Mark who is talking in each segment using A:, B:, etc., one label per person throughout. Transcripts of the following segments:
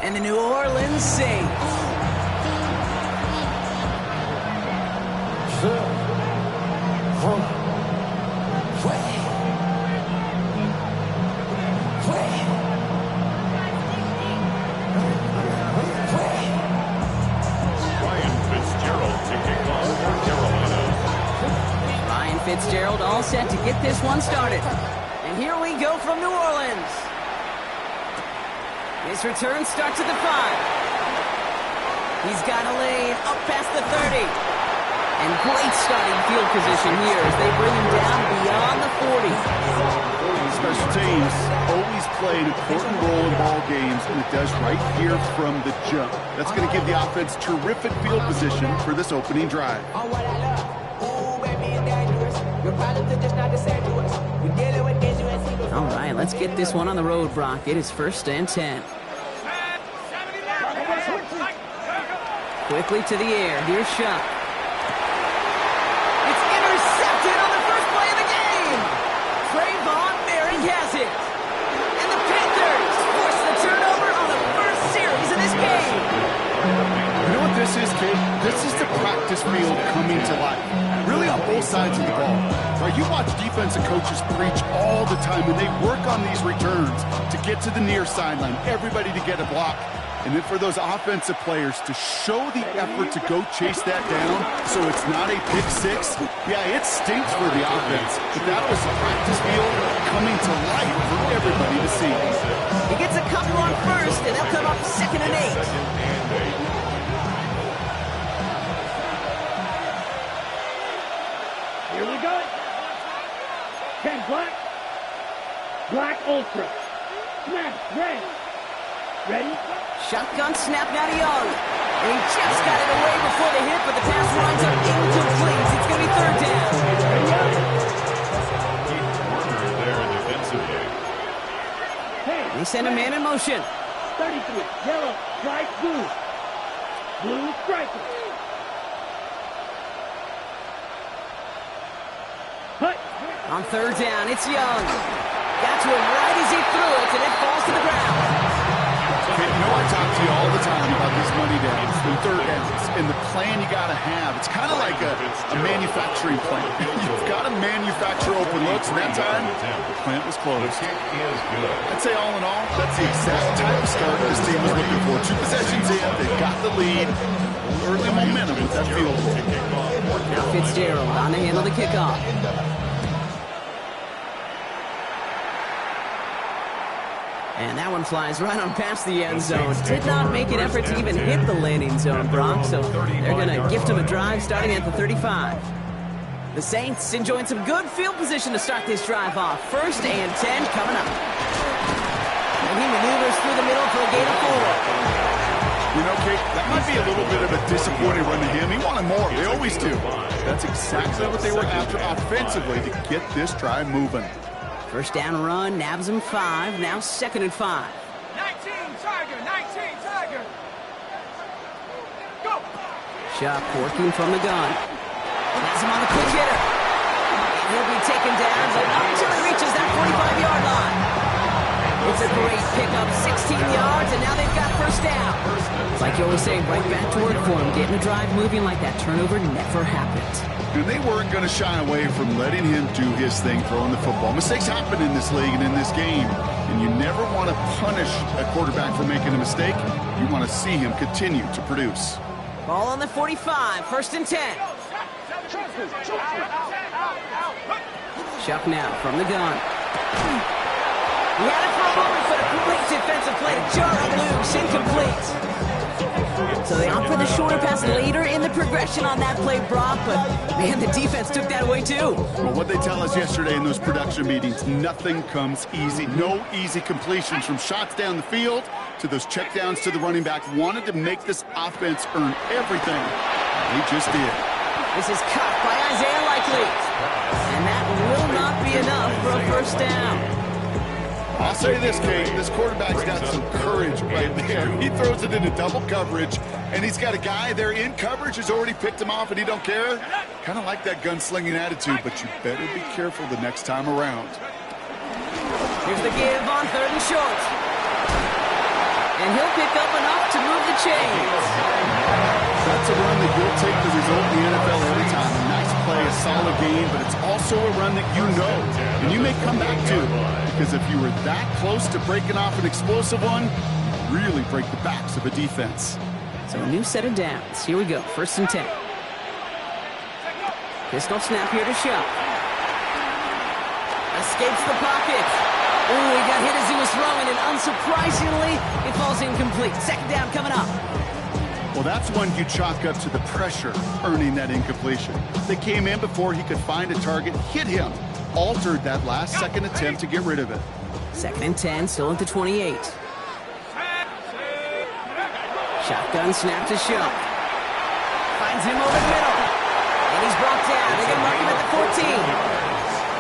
A: and the New Orleans Saints.
B: Fitzgerald all set to get this one started.
A: And here we go from New Orleans. His return starts at the 5. He's got a lane up past the 30. And great starting field position here as they bring him down beyond the 40.
C: Special teams always play an important role in ball games, and it does right here from the jump. That's going to give the offense terrific field position for this opening drive.
A: All right, let's get this one on the road, Brock. It is 1st and 10. Quickly to the air. Here's Shuck. It's intercepted on the first play of the game. Trayvon Merrick has it. And the Panthers force the turnover on the first series of this game.
C: You know what this is, kid? This is the practice field coming to life. Really on both sides of the ball. Right, you watch defensive coaches preach all the time, and they work on these returns to get to the near sideline, everybody to get a block. And then for those offensive players to show the effort to go chase that down so it's not a pick six, yeah, it stinks for the offense. But that was the practice field coming to life for everybody to see.
A: He gets a couple on first, and they'll come up 2nd and 8.
D: Here we go. 10 black. Black ultra. Snap. Ready. Ready.
A: Shotgun snap now to Young. And he just got it away before the hit, but the pass winds up incomplete. It's going to be 3rd down. They send a man in motion.
D: 33. Yellow. Strike blue. Blue striker.
A: On 3rd down, it's Young. Got to him right as he threw it, and it falls to the ground.
C: Okay, you know I talk to you all the time about these money downs and 3rd downs and the plan you got to have. It's kind of like a manufacturing plant. You've got to manufacture open looks, and that time, the plant was closed. I'd say all in all, that's the exact type of start this team was looking for. 2 possessions in, they got the lead. Early momentum with that field goal.
A: Now Fitzgerald on to handle the kickoff. And that one flies right on past the end zone. Did not make an effort to even hit the landing zone, Brock, so they're going to gift him a drive starting at the 35. The Saints enjoying some good field position to start this drive off. 1st and 10 coming up. And he maneuvers through the middle for a gain of 4.
C: You know, Kate, that might be a little bit of a disappointing run to him. He wanted more. They always do. That's exactly what they were after offensively to get this drive moving.
A: 1st down run, nabs him 5, now 2nd and 5.
E: 19 Tiger, 19 Tiger. Go.
A: Shuck working from the gun. Has him on the quick hitter. And he'll be taken down, but not until he reaches that 45-yard line. It's a great pickup, 16 yards, and now they've got 1st down. It's like you always say, right back to work for him, getting the drive moving like that turnover never happened.
C: And they weren't going to shy away from letting him do his thing, throwing the football. Mistakes happen in this league and in this game, and you never want to punish a quarterback for making a mistake. You want to see him continue to produce.
A: Ball on the 45, 1st and 10. Shuck now from the gun. He had it for a moment, but a great defensive play to jar him loose, incomplete. So they opt for the shorter pass later in the progression on that play, Brock, but man, the defense took that away too.
C: Well, what they tell us yesterday in those production meetings, nothing comes easy. No easy completions from shots down the field to those checkdowns to the running back. Wanted to make this offense earn everything. They just did.
A: This is cut by Isaiah Likely. And that will not be enough for a 1st down.
C: I'll say this, Kate, this quarterback's got some courage right there. He throws it into double coverage, and he's got a guy there in coverage who's already picked him off, and he don't care. Kind of like that gunslinging attitude, but you better be careful the next time around.
A: Here's the give on 3rd and short. And And he'll pick up enough to move the chains.
C: That's a run that you'll take the result in the NFL every time. A nice play, a solid game, but it's also a run that you know and you may come back to. Because if you were that close to breaking off an explosive one, you really break the backs of a defense.
A: So a new set of downs. Here we go, 1st and 10. Pistol snap here to show. Escapes the pocket. Ooh, he got hit as he was throwing, and unsurprisingly, it falls incomplete. 2nd down coming up.
C: Well, that's one you chalk up to the pressure earning that incompletion. They came in before he could find a target, hit him, altered that last second attempt to get rid of it.
A: 2nd and 10, still at the 28. Shotgun snap to show. Finds him over the middle. And he's brought down. They're going to mark him at the 14.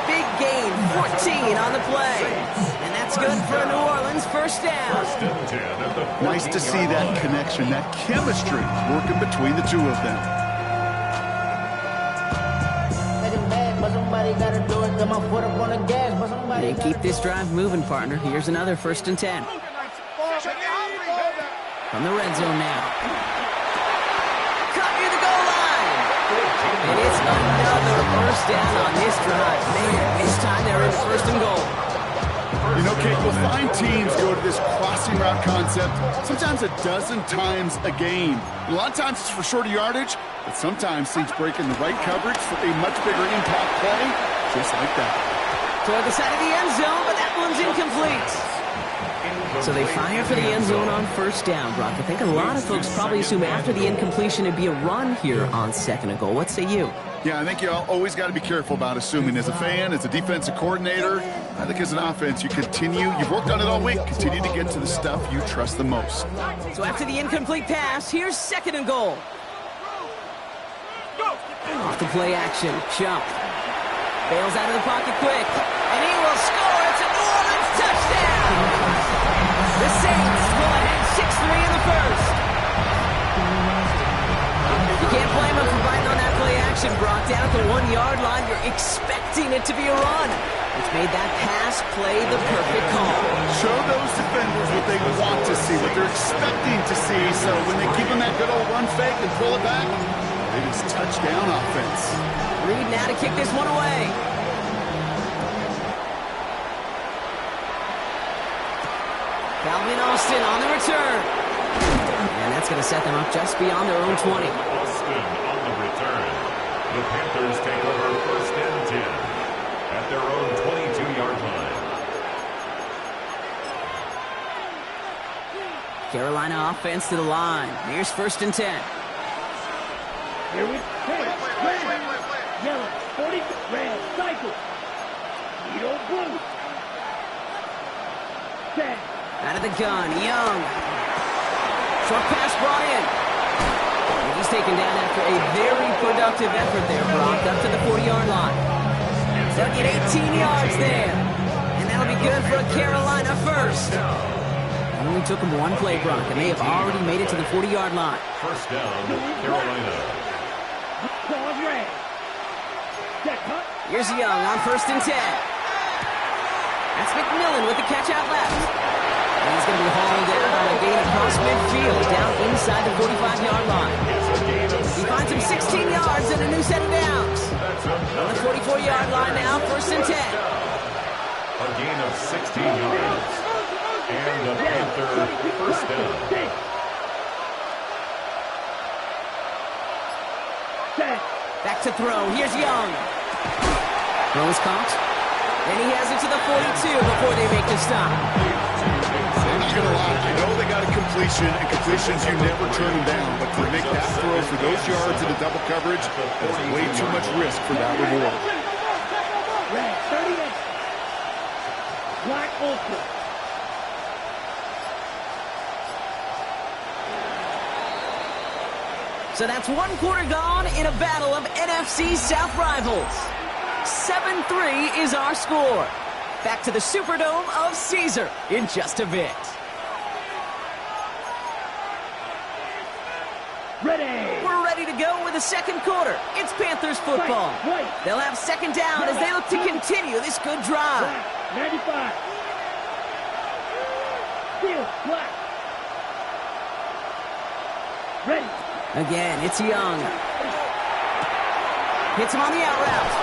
A: Big gain, 14 on the play. And that's good for a New Orleans 1st down.
C: Nice to see that connection, that chemistry working between the two of them.
A: They keep this drive moving, partner. Here's another 1st and 10. From the red zone now. Cut near the goal line. And it's another 1st down on this drive. Man, this time they're in 1st and goal.
C: You know, Kate, you'll find teams go to this crossing route concept sometimes a dozen times a game. A lot of times it's for shorter yardage, but sometimes teams break in the right coverage for a much bigger impact play, just like that.
A: Toward the side of the end zone, but that one's incomplete. So they fire for the end zone on 1st down, Brock. I think a lot of folks probably assume after the incompletion it'd be a run here on 2nd and goal. What say you?
C: Yeah, I think you always got to be careful about assuming as a fan, as a defensive coordinator. I think as an offense, you've worked on it all week, continue to get to the stuff you trust the most.
A: So after the incomplete pass, here's 2nd and goal. Off the play action, jump. Bails out of the pocket quick, and he will score. It's a New Orleans touchdown! The Saints pull ahead 6-3 in the 1st. You can't blame him for biting on that play action. Brought down at the 1-yard line. You're expecting it to be a run. It's made that pass play the perfect call.
C: Show those defenders what they want to see, what they're expecting to see. So when they give them that good old run fake and pull it back, it is touchdown offense.
A: Reed now to kick this one away. Calvin Austin on the return. And that's going to set them up just beyond their own 20.
F: Austin on the return. The Panthers take over 1st and 10 at their own 22-yard line.
A: Carolina offense to the line. Here's 1st and 10.
D: Here we go. Red, yellow, 40, red, cycle. Yellow, blue. 10.
A: Out of the gun, Young. Short pass brought in. And he's taken down after a very productive effort there, Brock, up to the 40-yard line. They'll get 18 yards there. And that'll be good for a Carolina 1st. It only took them one play, Brock, and they have already made it to the 40-yard line.
F: 1st down, Carolina.
D: Pause red. Set cut.
A: Here's Young on 1st and 10. That's McMillan with the catch out left. And he's going to be hauled down on a gain across midfield, down inside the 45-yard line. He finds him 16 yards and a new set of downs. On the 44-yard line now, 1st and 10.
F: A gain of 16 yards. And the Panther 1st down.
A: Back to throw. Here's Young. Throws caught. And he has it to the 42 before they make the stop.
C: I'm not going to lie. I know they got a completion, and completions you never turn them down. But to make that throw for those yards in the double coverage, that's way too much risk for that reward.
D: Red, 38. Black ultra.
A: So that's 1 quarter gone in a battle of NFC South rivals. 7-3 is our score. Back to the Superdome of Caesar in just a bit.
D: Ready.
A: We're ready to go with the 2nd quarter. It's Panthers football. They'll have 2nd down as they look to continue this good drive.
D: Black, 95. Field, black. Ready.
A: Again, it's Young. Hits him on the out route.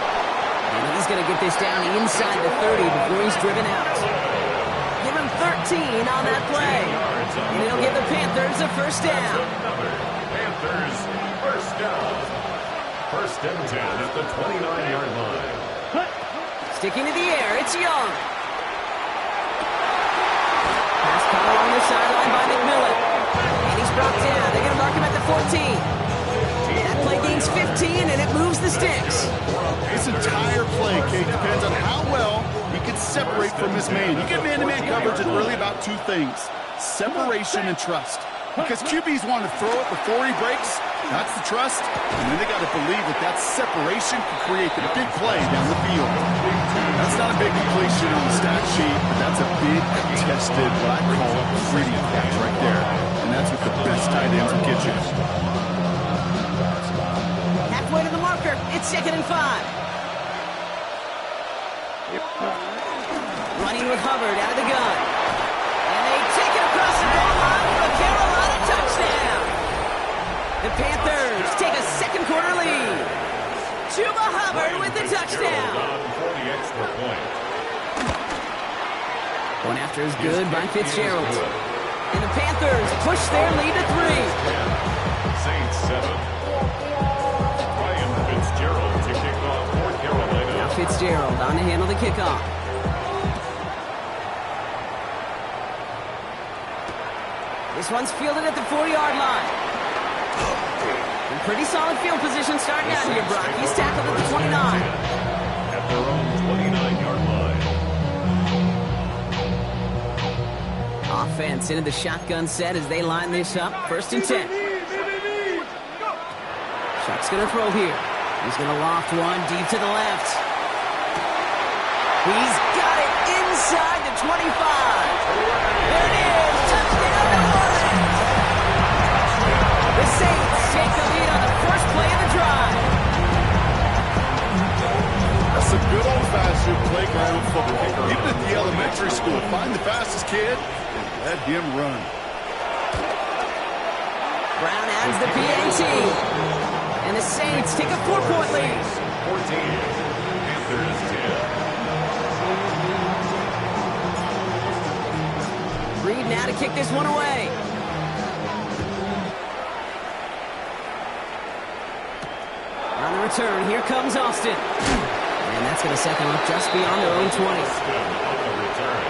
A: And he's going to get this down inside the 30 before he's driven out. Give him 13 on that play. And it'll give the Panthers a first down.
F: Panthers, first down. First and 10 at the 29-yard line.
A: Sticking to the air, it's Young. Pass caught along the sideline by McMillan. And he's brought down. They're going to mark him at the 14. That play gains 15, and it moves the sticks.
C: This entire play, Kate, depends on how well he can separate from his man. You get man-to-man coverage, it's really about two things: separation and trust. Because QBs want to throw it before he breaks. That's the trust. And then they got to believe that that separation can create the big play down the field. That's not a big completion on the stat sheet, but that's a big contested, what I call a pretty catch right there. And that's what the best tight ends will get you.
A: Halfway to the marker. It's 2nd and 5. Running with Hubbard out of the gun. And they take it across the goal line for a Carolina touchdown. The Panthers take a second quarter lead. Chuba Hubbard with the touchdown.
F: For the extra point.
A: Going after is good by Fitzgerald. And the Panthers push their lead to 3.
F: Saints 7. Ryan Fitzgerald to kick off for Carolina.
A: Now Fitzgerald on to handle the kickoff. This one's fielded at the 4-yard line. In pretty solid field position starting out here, Brock. He's tackled at the 29.
F: At their own 29-yard line.
A: Offense into the shotgun set as they line this up. 1st and 10. Chuck's going to throw here. He's going to loft one deep to the left. He's got it inside the 25. There it is. Touchdown, New Orleans. The Saints take the lead on the first play of the drive.
C: That's some good old-fashioned playground football. Even at the elementary school, find the fastest kid and let him run.
A: Brown adds the PAT. And the Saints take a 4-point lead.
F: 14. Panthers 10.
A: Reed now to kick this one away. On the return, here comes Austin. And that's going to set them up just beyond their own 20.
F: On the return,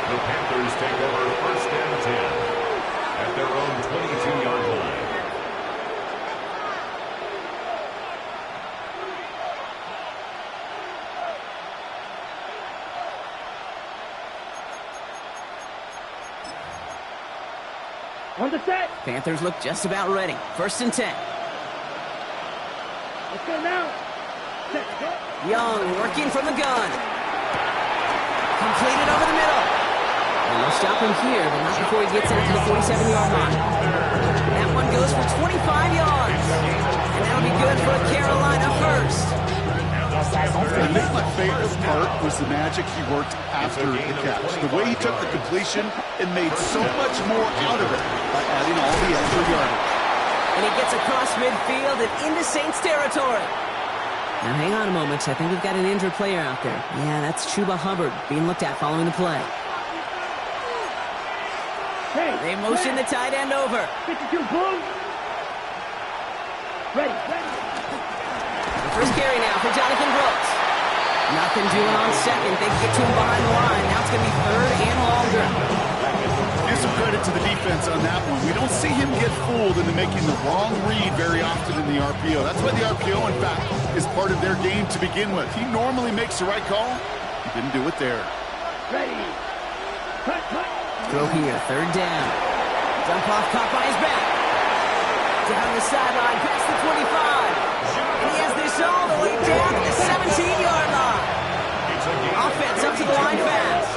F: the Panthers take over 1st and 10 at their own 22-yard line.
D: On the set.
A: Panthers look just about ready. 1st and 10.
D: Let's go now. Set, go.
A: Young working from the gun. Completed over the middle. And they'll stop him here, but not before he gets out to the 47-yard line. That one goes for 25 yards. And that'll be good for a Carolina first.
C: I think my favorite part was the magic he worked after the catch. The way he took the completion and made so much more out of it by adding all the extra yardage.
A: And he gets across midfield and into Saints territory. Now hang on a moment. I think we've got an injured player out there. Yeah, that's Chuba Hubbard being looked at following the play.
D: Hey,
A: They motion the tight end over.
D: 52 boom. Ready.
A: The first carry now for Jonathan Brooks. Nothing doing on second. They get to him behind the line. Now it's going to be 3rd and longer.
C: Give some credit to the defense on that one. We don't see him get fooled into making the wrong read very often in the RPO. That's why the RPO, in fact, is part of their game to begin with. He normally makes the right call. He didn't do it there.
D: Ready. Cut.
A: Throw here, 3rd down. Dump off, caught by his back. Down the sideline, past the 25. And he has this all the way down to the 17-yard line. Offense up to the line fast.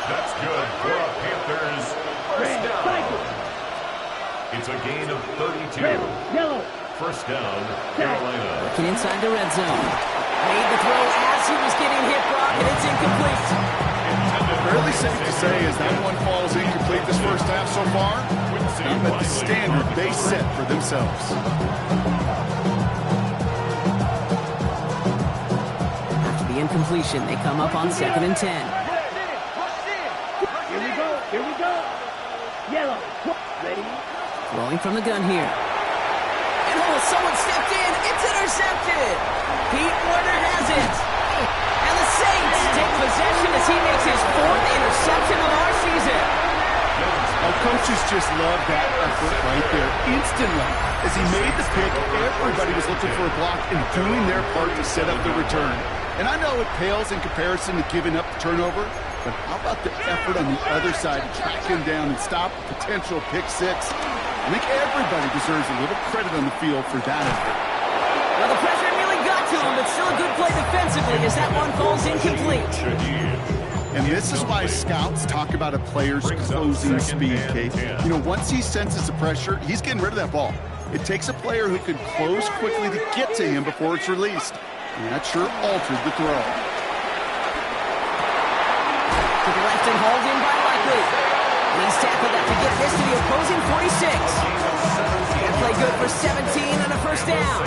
F: That's good for a Panthers first down. It's a gain of 32.
D: Yellow.
F: First down, Carolina.
A: Working inside the red zone. Made the throw as he was getting hit, Brock, and it's incomplete.
C: fairly safe to say as that one falls incomplete this first half so far, not met the standard they set for themselves.
A: After the incompletion, they come up on 2nd and 10.
D: Here we go. Here we go. Yellow. Ready?
A: Throwing from the gun here. And oh, someone stepped in. It's intercepted. Pete Werner has it. And the Saints take possession as he makes his 4th interception of our season.
C: Our coaches just love that effort right there. Instantly, as he made the pick, everybody was looking for a block and doing their part to set up the return. And I know it pales in comparison to giving up the turnover, but how about the effort on the other side to track him down and stop a potential pick six? I think everybody deserves a little credit on the field for that effort.
A: Well, the pressure nearly got to him, but still a good play defensively as that one falls incomplete.
C: And this is why scouts talk about a player's closing speed, Kate. You know, once he senses the pressure, he's getting rid of that ball. It takes a player who can close quickly to get to him before it's released. And that sure altered the throw.
A: To the left and hauled in by Likely. And he's tackled that to get this to the opposing 46. That play good for 17 and a first down.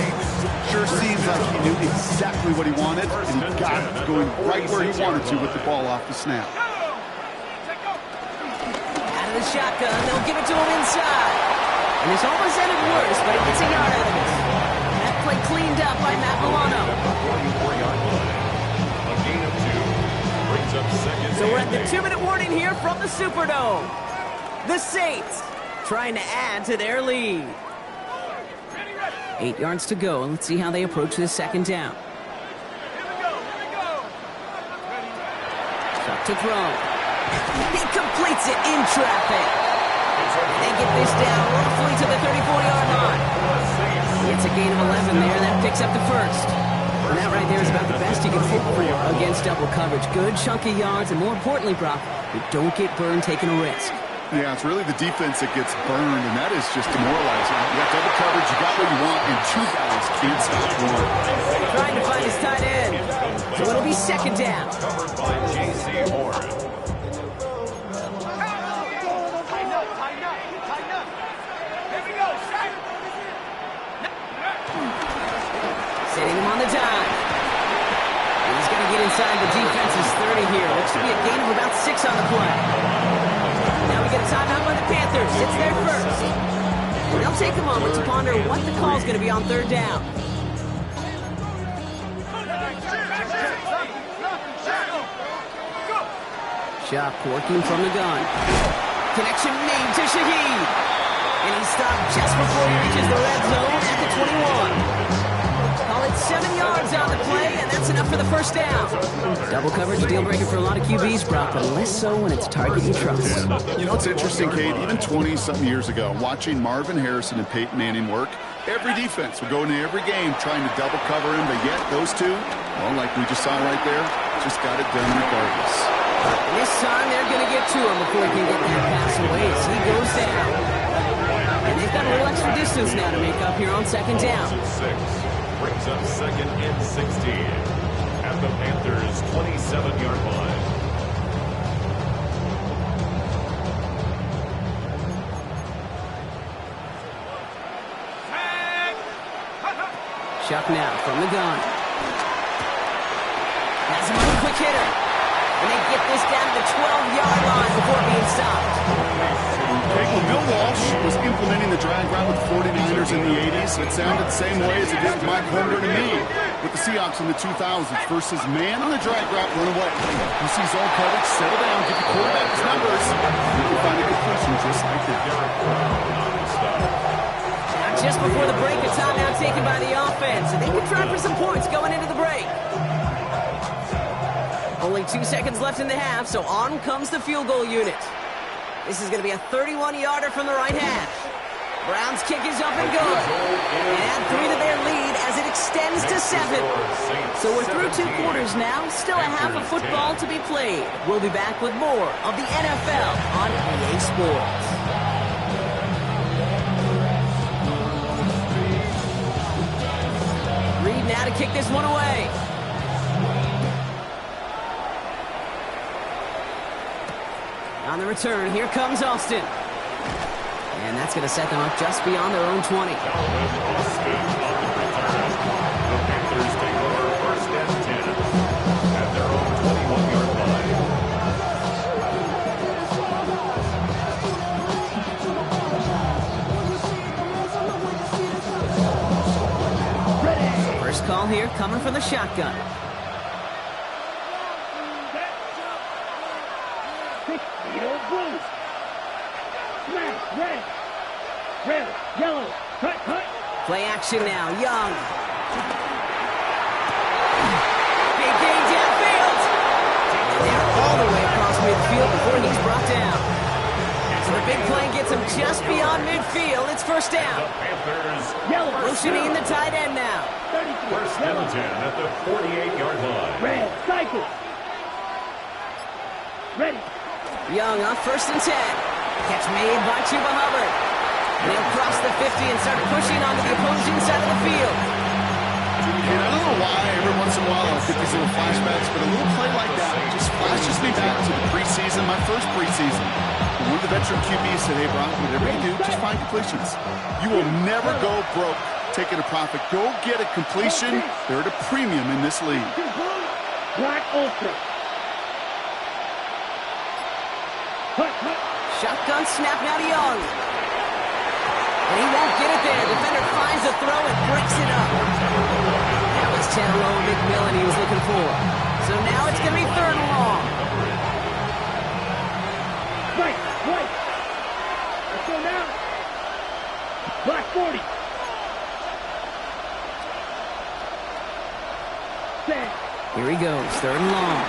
C: Sure seems like he knew exactly what he wanted, and he got it going right where he wanted to with the ball off the snap.
A: Out of the shotgun, they'll give it to him inside. And this almost ended worse, but he gets a yard out of it. That play cleaned up by Matt Milano.
F: A gain of 2 brings up 2nd.
A: So we're at the 2-minute warning here from the Superdome. The Saints trying to add to their lead. 8 yards to go. Let's see how they approach this 2nd down. Chuck to throw. He completes it in traffic. They get this down roughly to the 34-yard line. It's a gain of 11 there. That picks up the first. And that right there is about the best you can hope for against double coverage. Good chunky yards, and more importantly, Brock, you don't get burned taking a risk.
C: Yeah, it's really the defense that gets burned, and that is just demoralizing. You got double coverage, you got what you want, and 2 guys can't stop one.
A: Trying to find his tight end. So it'll be 2nd down.
F: Covered by J.C. Horn.
A: Setting him on the dime. He's going to get inside the defense's 30 here. Looks to be a gain of about 6 on the play. Now we get a timeout by the Panthers. It's their first. And they'll take a moment to ponder what the call's going to be on 3rd down. Shock working from the gun. Connection made to Shaheed. And he's stopped just before he reaches the red zone at the 21. Call it 7 yards on the play, and that's enough for the first down. Double coverage, deal breaker for a lot of QBs, Brock, but less so when it's a target you trust.
C: You know, it's interesting, Kate, even 20-something years ago, watching Marvin Harrison and Peyton Manning work, every defense would go into every game trying to double cover him, but yet those two, well, like we just saw right there, just got it done regardless.
A: And this time, they're going to get to him before he can get that pass away as he goes down. And they've got a little extra distance now to make up here on 2nd down.
F: 6 brings up 2nd and 16 at the Panthers' 27-yard line.
A: Chuck now from the gun. Has him on a quick hitter. And they get this down to the 12-yard line before being stopped.
C: Okay, well, Bill Walsh was implementing the drag route with the 49ers in the 80s. It sounded the same way as it did with Mike Holmgren and me with the Seahawks in the 2000s versus man on the drag route, run away. You see zone coverage, settle down, give the quarterback his numbers. You can find a completion just like that.
A: Now just before the break, a timeout taken by the offense. And they can try for some points going into the break. Only 2 seconds left in the half, so on comes the field goal unit. This is going to be a 31-yarder from the right hash. Browns kick is up and good. And add 3 to their lead as it extends to 7. So we're through 2 quarters now. Still a half of football to be played. We'll be back with more of the NFL on EA Sports. Reed now to kick this one away. On the return, here comes Austin. And that's going to set them up just beyond their own 20.
F: Austin on the return. The Panthers take over first and 10 at their own 21-yard line.
A: First call here coming from the shotgun.
D: Red, yellow, cut.
A: Play action now, Young. Big gain downfield. And they're all the way across midfield before he's brought down. So the big play gets him just beyond midfield. It's first
F: The
A: down.
F: Panthers
A: Motioning the tight end now.
F: first and 10 at the 48-yard line.
D: Red, cycle. Ready.
A: Young on first and 10. Catch made by Chuba Hubbard. And he'll cross the 50 and start pushing onto the opposing side of the field.
C: And I don't know why every once in a while I'll get these little flashbacks, but a little play like that just flashes me back to the preseason, my first preseason. And one of the veteran QBs said, hey, Brock, whatever you do, just find completions. You will never go broke taking a profit. Go get a completion. They're at a premium in this league.
D: Black Ultra.
A: Shotgun snap now to Young. And he won't get it there. Defender finds the throw and breaks it up. That was Tedlow McMillan he was looking for. So now it's going to be third and long.
D: Right. Let's go now. Black 40. Set.
A: Here he goes, third and long.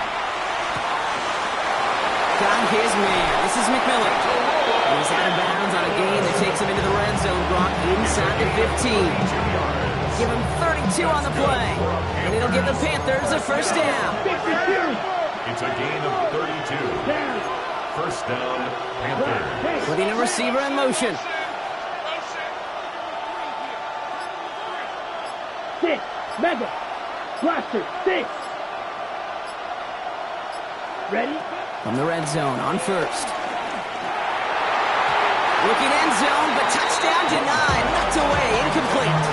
A: Got his man. This is McMillan. He's out of bounds on a gain that takes him into the red zone. Brock inside the 15. Give him 32 on the play. And it'll give the Panthers a first down.
D: 52.
F: It's a gain of 32.
D: Down.
F: First down, Panthers.
A: Putting a receiver in motion.
D: 6. Mega. Blaster. 6. Ready?
A: From the red zone on first. Looking end zone, but touchdown denied. Knocked away, incomplete.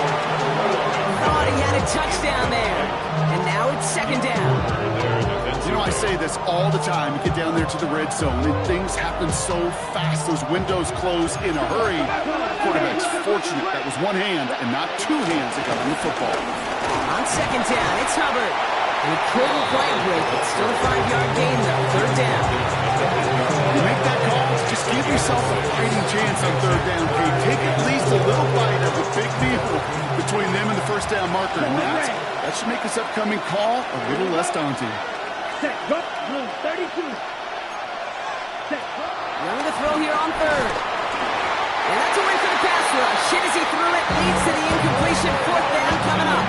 A: Thought he had a touchdown there. And now it's second down.
C: You know, I say this all the time. You get down there to the red zone, and things happen so fast. Those windows close in a hurry. Quarterback's fortunate that was one hand and not two hands that got on the football.
A: On second down, it's Hubbard. And he couldn't quite break it. Still a 5-yard gain, though. Third down.
C: You make that call, just give yourself a fighting chance on third down, Kate. Take at least a little bite of the big deal between them and the first down marker. And that should make this upcoming call a little less daunting.
D: Set. Go. Blue. 32. Set.
A: Young to throw here on third. And that's a win for the pass rush. Shit as he threw it. Leads to the incompletion. Fourth down coming up.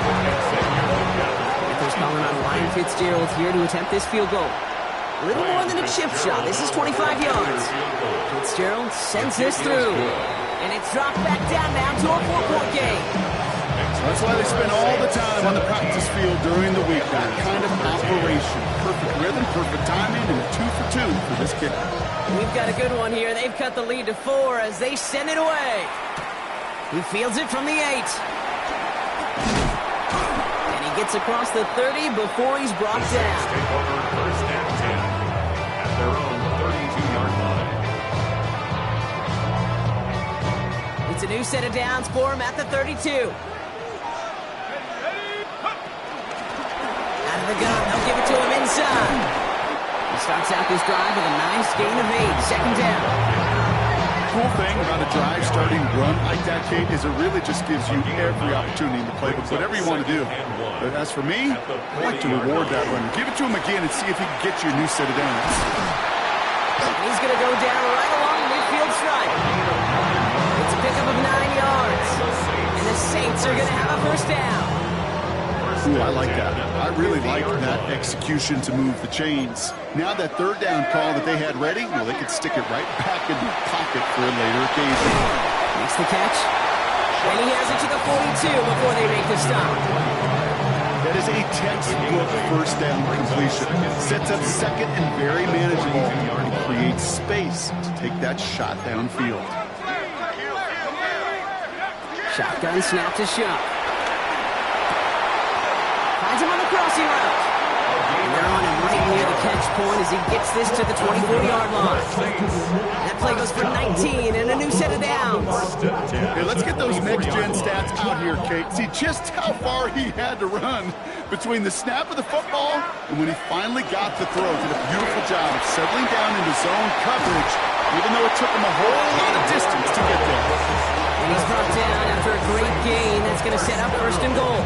A: Panthers calling on Ryan Fitzgerald here to attempt this field goal. A little more than a chip shot. This is 25 yards. Fitzgerald sends this through. And it's dropped back down now to a 4-point game.
C: That's why they spend all the time on the practice field during the week. That kind of operation. Perfect rhythm, perfect timing, and a 2 for 2 for this kicker.
A: We've got a good one here. They've cut the lead to 4 as they send it away. He fields it from the 8. And he gets across the 30 before he's brought down.
F: Take over first and 10 at their own 32-yard line.
A: It's a new set of downs for him at the 32. Out of the gun, they'll give it to him inside. He starts out this drive with a nice gain of 8. Second down.
C: Cool thing about a drive starting run like that, Kate, is it really just gives you every opportunity in the playbook, whatever you want to do. But as for me, I like to reward that runner. Give it to him again and see if he can get you a new set of downs.
A: He's going to go down right along the midfield stripe. It's a pickup of 9 yards. And the Saints are going to have a first down.
C: Ooh, I like that. I really like that execution to move the chains. Now that third down call that they had ready, well, they could stick it right back in the pocket for a later occasion.
A: Makes the catch. And he has it to the 42 before they make the stop.
C: That is a textbook first down completion. Sets up second and very manageable and creates space to take that shot downfield.
A: Shotgun snap to Shuck. Finds him on the crossing route. And they're on him right near the catch point as he gets this to the 24-yard line. That play goes for 19 and a new set of downs.
C: Hey, let's get those next-gen stats out here, Kate. See just how far he had to run between the snap of the football and when he finally got the throw. Did a beautiful job of settling down into zone coverage, even though it took him a whole lot of distance to get there.
A: And he's brought down after a great gain. That's going to set up first and goal.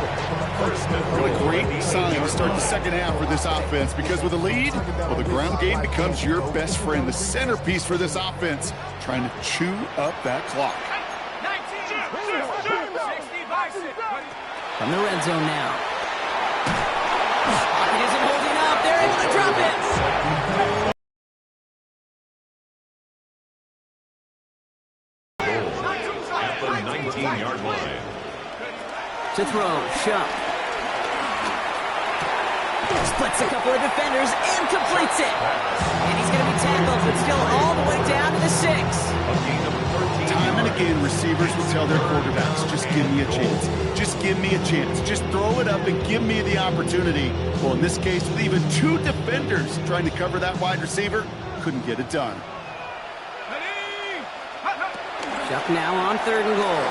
C: What a great sign to start the second half for this offense, because with a lead, well, the ground game becomes your best friend, the centerpiece for this offense, trying to chew up that clock.
E: 19, 60,
A: from the red zone now. It isn't holding up. They're able to drop it.
F: At the 19-yard line.
A: To throw, Shuck. Splits a couple of defenders and completes it. And he's going to be tackled, but still all the way down to the 6.
C: Time and again, receivers will tell their quarterbacks, just give me a chance. Just give me a chance. Just throw it up and give me the opportunity. Well, in this case, with even 2 defenders trying to cover that wide receiver, couldn't get it done.
A: Shuck now on 3rd and goal.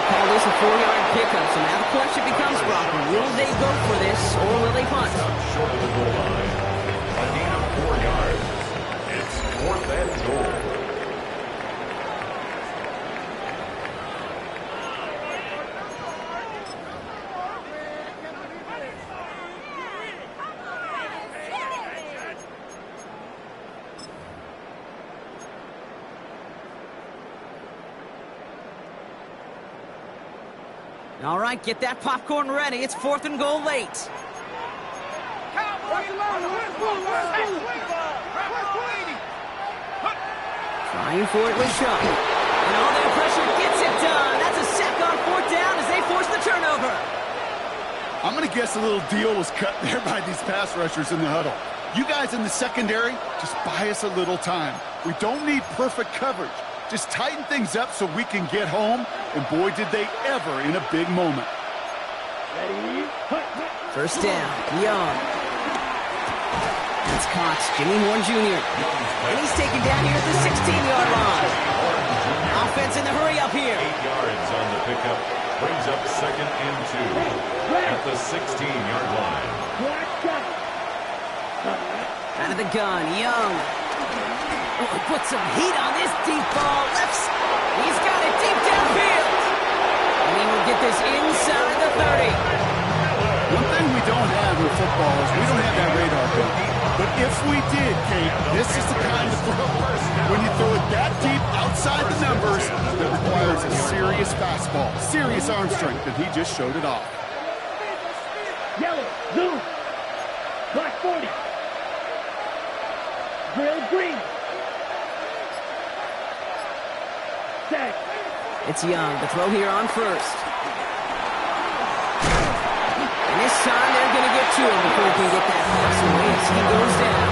A: Call this a 4-yard pickup, so now the question becomes, Brock, will they go for this or will they punt?
F: Short of the goal line. A gain of 4 yards. It's 4th and goal.
A: All right, get that popcorn ready. It's 4th and goal late. Trying for it with Shuck. And all their pressure gets it done. That's a sack on 4th down as they force the turnover.
C: I'm going to guess a little deal was cut there by these pass rushers in the huddle. You guys in the secondary, just buy us a little time. We don't need perfect coverage. Just tighten things up so we can get home, and boy, did they ever in a big moment.
A: First down, Young. That's Cox, Jimmy Horn Jr. And he's taken down here at the 16-yard line. Offense in the hurry up here.
F: 8 yards on the pickup. Brings up 2nd and 2 at the 16-yard line.
A: Out of the gun, Young. Oh, put some heat on this deep ball. He's got it deep downfield. And he will get this inside the 30.
C: One thing we don't have in football is we don't have that radar gun. But if we did, Kate, this is the kind of throw when you throw it that deep outside the numbers that requires a serious fastball, serious arm strength, and he just showed it off.
D: Yellow, zoom. Black 40. Grill green. Tag.
A: It's Young. The throw here on 1st. And this time they're going to get to him before he can get that pass away as he goes down.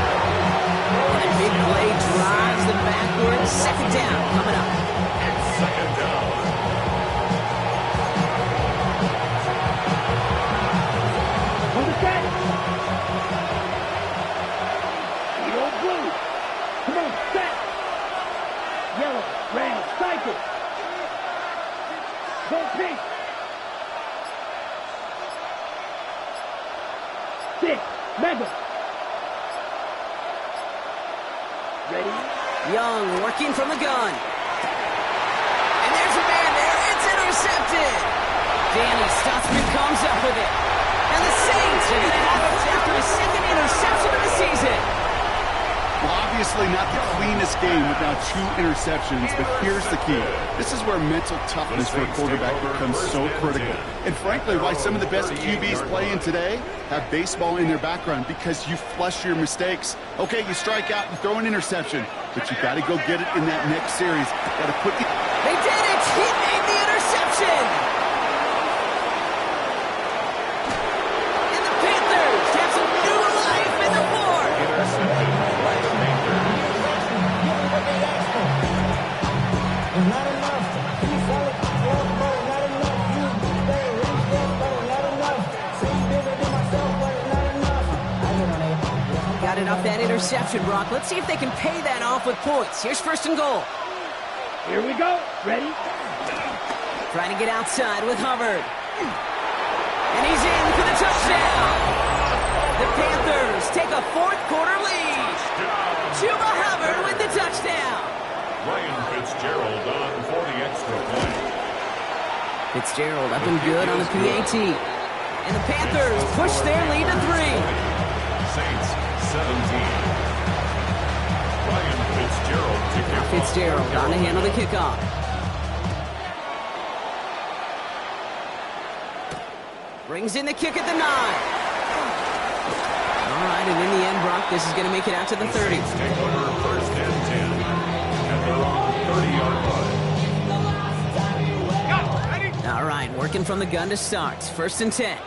A: And a big play drives them backwards. 2nd down coming up.
F: It's 2nd down.
D: On the set. Yellow, blue. Come on, set. Yellow, red, cycle. Go pink. 6, mega. Ready?
A: Young working from the gun. And there's a man there. It's intercepted. Danny Stutzman comes up with it. And the Saints are going to have it after a 2nd interception of the season.
C: Well, obviously not the cleanest game without 2 interceptions, but here's the key. This is where mental toughness for a quarterback becomes so critical. And frankly, why some of the best QBs playing today have baseball in their background, because you flush your mistakes. Okay, you strike out and throw an interception, but you got to go get it in that next series. Got to put the...
A: They did it. He made the interception. And the Panthers have some new life in the board.
F: Intercepted by the Panthers.
D: Not enough. You solid. Not enough. You stay really stand, but not enough. See bigger than myself, but not enough. I get on it.
A: Got it off that interception, Brock. Let's see if they can pay that off with points. Here's first and goal.
D: Here we go. Ready?
A: Trying to get outside with Hubbard. And he's in for the touchdown. The Panthers take a fourth quarter lead. Chuba Hubbard with the touchdown.
F: Ryan Fitzgerald on for the extra point.
A: Fitzgerald up and good on the PAT. And the Panthers push their lead to 3.
F: Saints 17. Ryan Fitzgerald to kick off.
A: Fitzgerald on to handle the kickoff. Brings in the kick at the 9. All right, and in the end, Brock, this is going to make it out to the 30.
F: Saints take over first and 10 at their own 30-yard line.
A: All right, working from the gun to start. First and 10. Thrown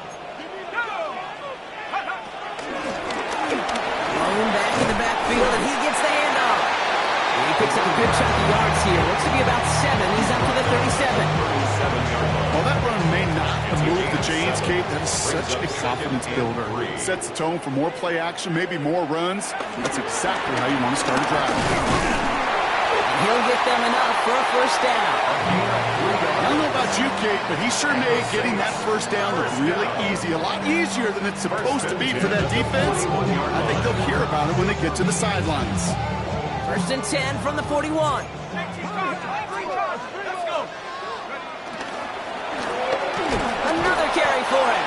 A: back in the backfield, and he gets the handoff. And he picks up a good chunk of yards here. Looks to be about 7. He's up to the 37.
C: While that run may not have moved the chains, Kate, that is such a confidence builder. It sets the tone for more play action, maybe more runs. That's exactly how you want to start a drive.
A: He'll get them enough for a first down.
C: I don't know about you, Kate, but he sure made getting that first down look really easy. A lot easier than it's supposed to be for that defense. I think they'll hear about it when they get to the sidelines.
A: First and 10 from the 41. Another carry for him.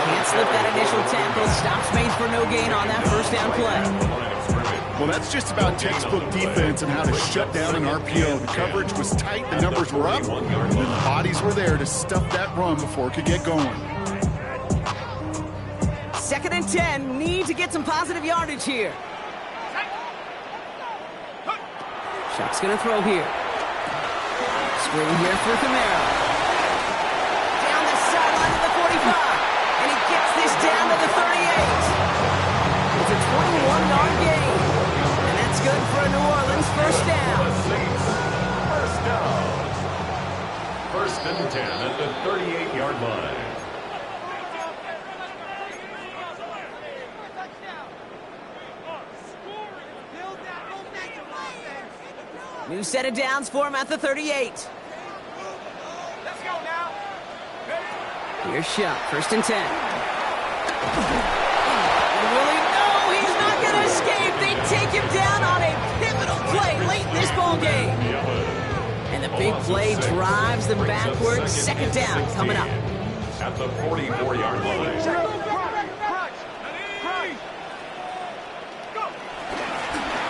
A: Can't slip that initial tackle. Stops made for no gain on that first down play.
C: Well, that's just about textbook defense and how to shut down an RPO. The coverage was tight, the numbers were up, and the bodies were there to stuff that run before it could get going.
A: Second and 10. Need to get some positive yardage here. Chuck's going to throw here. Screen here for Camaro. Down the sideline to the 45. And he gets this down to the 38. It's a 21-yard gain. And that's good for a New Orleans first down.
F: First down. First and 10 at the 38-yard line.
A: New set of downs for him at the 38.
E: Let's go now.
A: Here's Shuck, first and 10. And will he? No, he's not going to escape. They take him down on a pivotal play late in this ball game. And the big play drives them backwards. Second down coming up.
F: At the 44-yard line.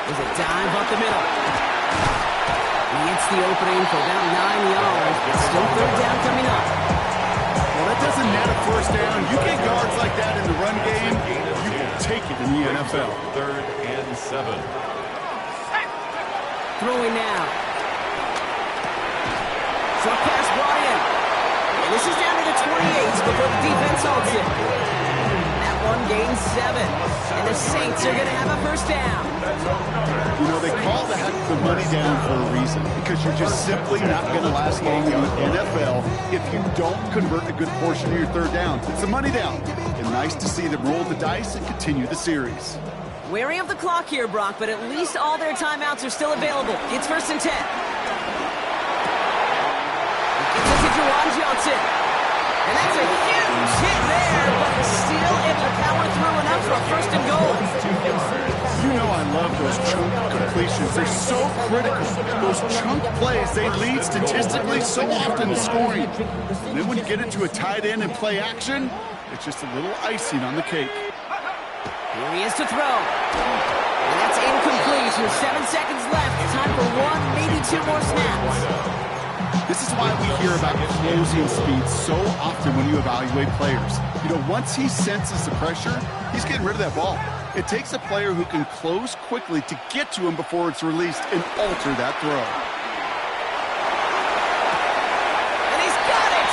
A: There's a dive up the middle. He hits the opening for about 9 yards, but still third down coming up.
C: Well, that doesn't net a first down. You get yards like that in the run game, you will take it in the NFL.
F: Third and 7.
A: Throwing now. Short pass brought in. And this is down to the 28s before the defense holds it. That one gains 7. And the Saints are going to have a first down.
C: You know, they call that the money down for a reason, because you're just simply not going to last long in the NFL if you don't convert a good portion of your third downs. It's a money down. And nice to see them roll the dice and continue the series.
A: Wary of the clock here, Brock, but at least all their timeouts are still available. It's first and 10. He gets it to Juwan Johnson. And that's a huge hit there, but still able to power through enough for a first and goal.
C: You know I love those chunk completions. They're so critical. Those chunk plays, they lead statistically so often to scoring. And then when you get into a tight end and play action, it's just a little icing on the cake.
A: Here he is to throw. And that's incomplete with 7 seconds left. Time for 1, maybe 2 more snaps.
C: This is why we hear about closing speed so often when you evaluate players. You know, once he senses the pressure, he's getting rid of that ball. It takes a player who can close quickly to get to him before it's released and alter that throw.
A: And he's got it!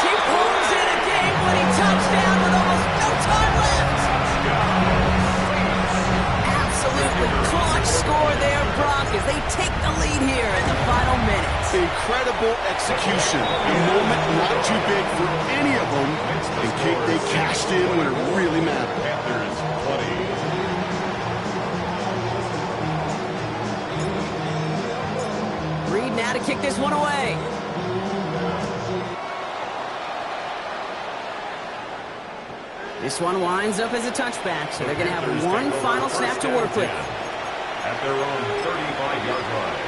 A: the clutch score there, Brock, as they take the lead here in the final minutes.
C: Incredible execution. A moment not too big for any of them. And Kate, they cashed in when it really mattered.
F: Panthers 20.
A: Reed now to kick this one away. This one winds up as a touchback, so they're going to have one final snap to work with.
F: At their own 35-yard line.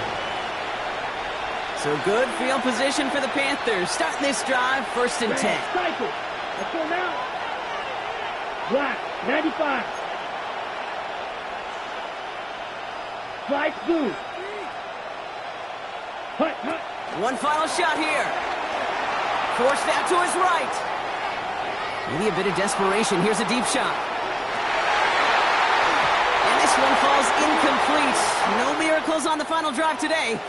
A: So good field position for the Panthers. Starting this drive, 1st and 10.
D: Cycle. Let's go now. Black, 95. Slide blue. Hut, hut.
A: One final shot here. Forced out to his right. Maybe a bit of desperation. Here's a deep shot. And this one falls incomplete. No miracles on the final drive today.